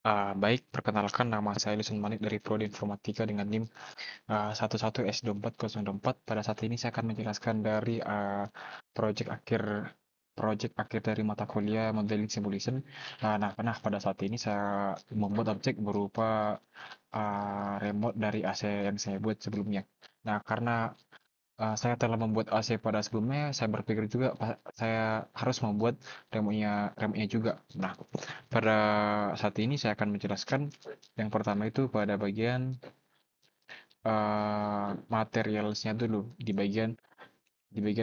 Baik, perkenalkan nama saya Lucian Manik dari Prodi Informatika dengan NIM 11S2404. Pada saat ini saya akan menjelaskan dari project akhir dari mata kuliah Modeling Simulation. Nah, pada saat ini saya membuat objek berupa remote dari AC yang saya buat sebelumnya. Nah, karena saya telah membuat AC pada sebelumnya, saya berpikir juga saya harus membuat remote-nya juga. Nah, pada saat ini saya akan menjelaskan yang pertama itu pada bagian materialsnya dulu di bagian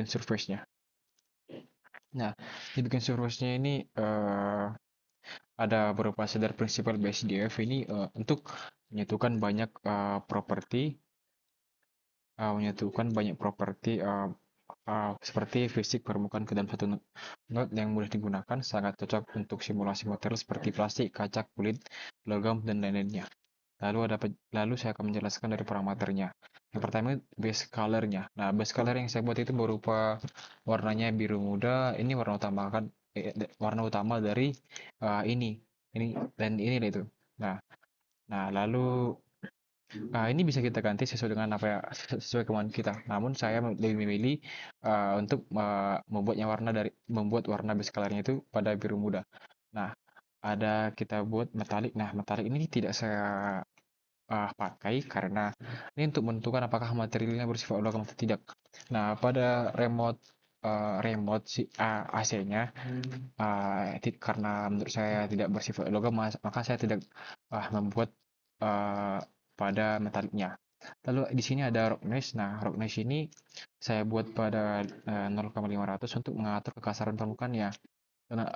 surface-nya. Nah, di bagian surface-nya ini ada beberapa standar prinsipal BSDF ini untuk menyatukan banyak properti seperti fisik permukaan ke dalam satu node yang mudah digunakan, sangat cocok untuk simulasi material seperti plastik, kaca, kulit, logam, dan lain-lainnya. Lalu saya akan menjelaskan dari parameternya. Yang pertama base color-nya. Nah, base color yang saya buat itu berupa warnanya biru muda. Ini warna utama dari ini, dan ini itu. Nah, lalu ini bisa kita ganti sesuai dengan apa ya, sesuai kemauan kita. Namun saya lebih memilih untuk membuat warna base color-nya itu pada biru muda. Nah, kita buat metalik. Nah, metalik ini tidak saya pakai karena ini untuk menentukan apakah materialnya bersifat logam atau tidak. Nah, pada remote si AC-nya, karena menurut saya tidak bersifat logam, maka saya tidak membuat uh, pada metaliknya. Lalu di sini ada roughness. Nah, roughness ini saya buat pada 0,500 untuk mengatur kekasaran permukaannya. Karena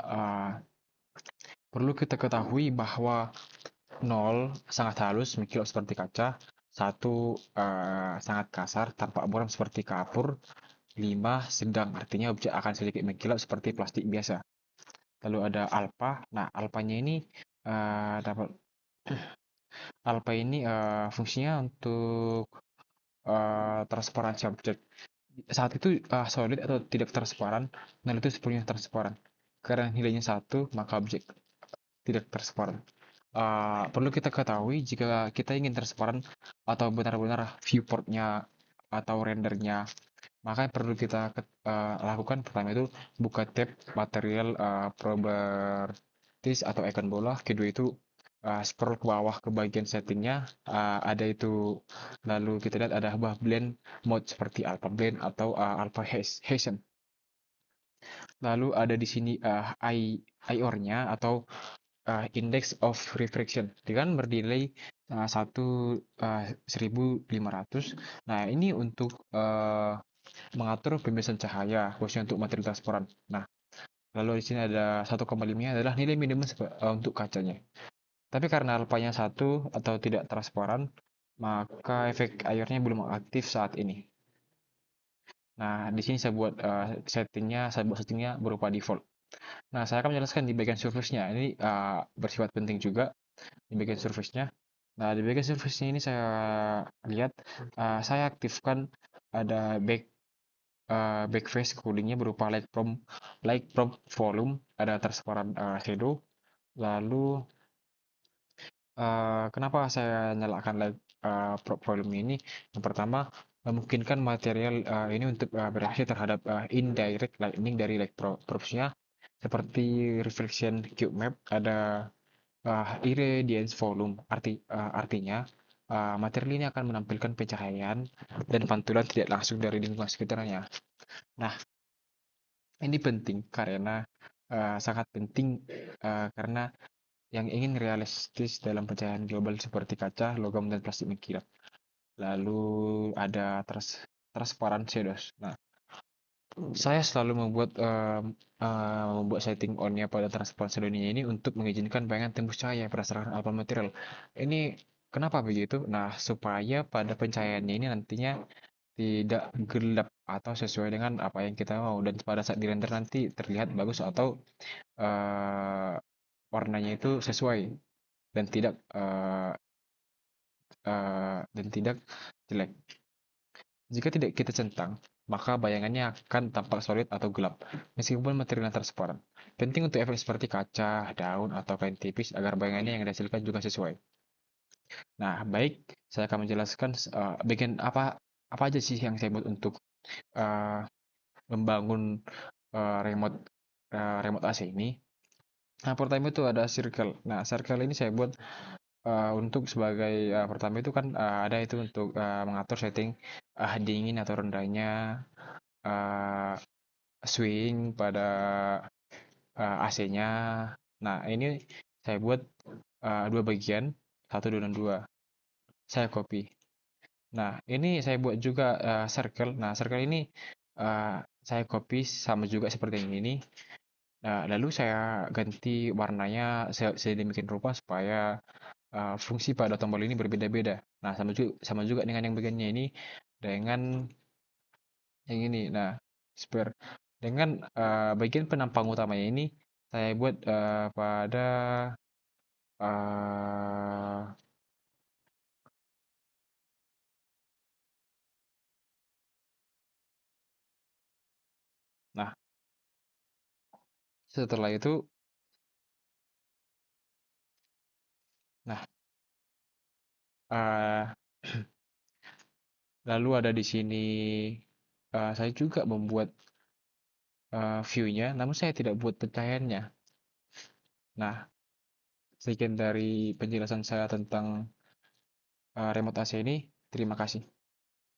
perlu kita ketahui bahwa 0 sangat halus mengkilap seperti kaca, 1 sangat kasar tanpa buram seperti kapur, 5 sedang artinya objek akan sedikit mengkilap seperti plastik biasa. Lalu ada alpha. Nah, alpanya ini dapat alpha ini fungsinya untuk transparansi objek. Saat itu solid atau tidak transparan, nol itu sepenuhnya transparan. Karena nilainya 1, maka objek tidak transparan. Perlu kita ketahui jika kita ingin transparan atau benar-benar viewportnya atau rendernya, maka yang perlu kita lakukan pertama itu buka tab material properties atau icon bola. Kedua itu scroll ke bawah ke bagian settingnya, ada itu, lalu kita lihat ada buah blend mode seperti alpha blend atau alpha Hessian. Lalu ada di sini IOR-nya atau index of refraction dengan bernilai 1500. Nah, ini untuk mengatur pembiasan cahaya khususnya untuk material transparan. Nah, lalu di sini ada 1,5 adalah nilai minimum untuk kacanya. Tapi karena alfanya 1 atau tidak transparan, maka efek airnya belum aktif saat ini. Nah, di sini saya buat settingnya berupa default. Nah, saya akan menjelaskan di bagian surface-nya. Ini bersifat penting juga di bagian surface-nya. Nah, di bagian surface-nya ini saya lihat, saya aktifkan ada back face coolingnya berupa light prompt volume, ada transparan shadow. Lalu kenapa saya nyalakan light prompt volume ini? Yang pertama, memungkinkan material ini untuk bereaksi terhadap indirect lightning dari light props-nya, seperti reflection cube map. Ada irradiance volume, artinya material ini akan menampilkan pencahayaan dan pantulan tidak langsung dari lingkungan sekitarnya. Nah, ini penting karena sangat penting karena yang ingin realistis dalam pencahayaan global seperti kaca, logam, dan plastik mengkilap. Lalu ada transparan shadows. Nah, saya selalu membuat setting on-nya pada transparan shadow ini untuk mengizinkan bayangan tembus cahaya berdasarkan alpha material. Ini kenapa begitu? Nah, supaya pada pencahayaannya ini nantinya tidak gelap atau sesuai dengan apa yang kita mau, dan pada saat di render nanti terlihat bagus atau eh, warnanya itu sesuai dan tidak jelek. Jika tidak kita centang, maka bayangannya akan tampak solid atau gelap, meskipun materialnya transparan. Penting untuk efek seperti kaca, daun, atau kain tipis agar bayangannya yang dihasilkan juga sesuai. Nah, baik, saya akan menjelaskan bagian apa aja sih yang saya buat untuk eh, membangun remote remote AC ini. Nah, pertama itu ada circle. Nah, circle ini saya buat untuk sebagai pertama itu kan ada itu untuk mengatur setting dingin atau rendahnya eh, swing pada AC-nya. Nah, ini saya buat dua bagian, satu dan dua. Saya copy. Nah, ini saya buat juga circle. Nah, circle ini saya copy sama juga seperti yang ini. Nah, lalu saya ganti warnanya sedemikian rupa supaya fungsi pada tombol ini berbeda-beda. Nah, sama juga dengan yang bagiannya ini dengan yang ini. Nah, spare dengan bagian penampang utamanya ini saya buat pada eh, nah, setelah itu nah eh, lalu ada di sini saya juga membuat view-nya, namun saya tidak buat pencahayanya. Nah, sekian dari penjelasan saya tentang remote AC ini. Terima kasih.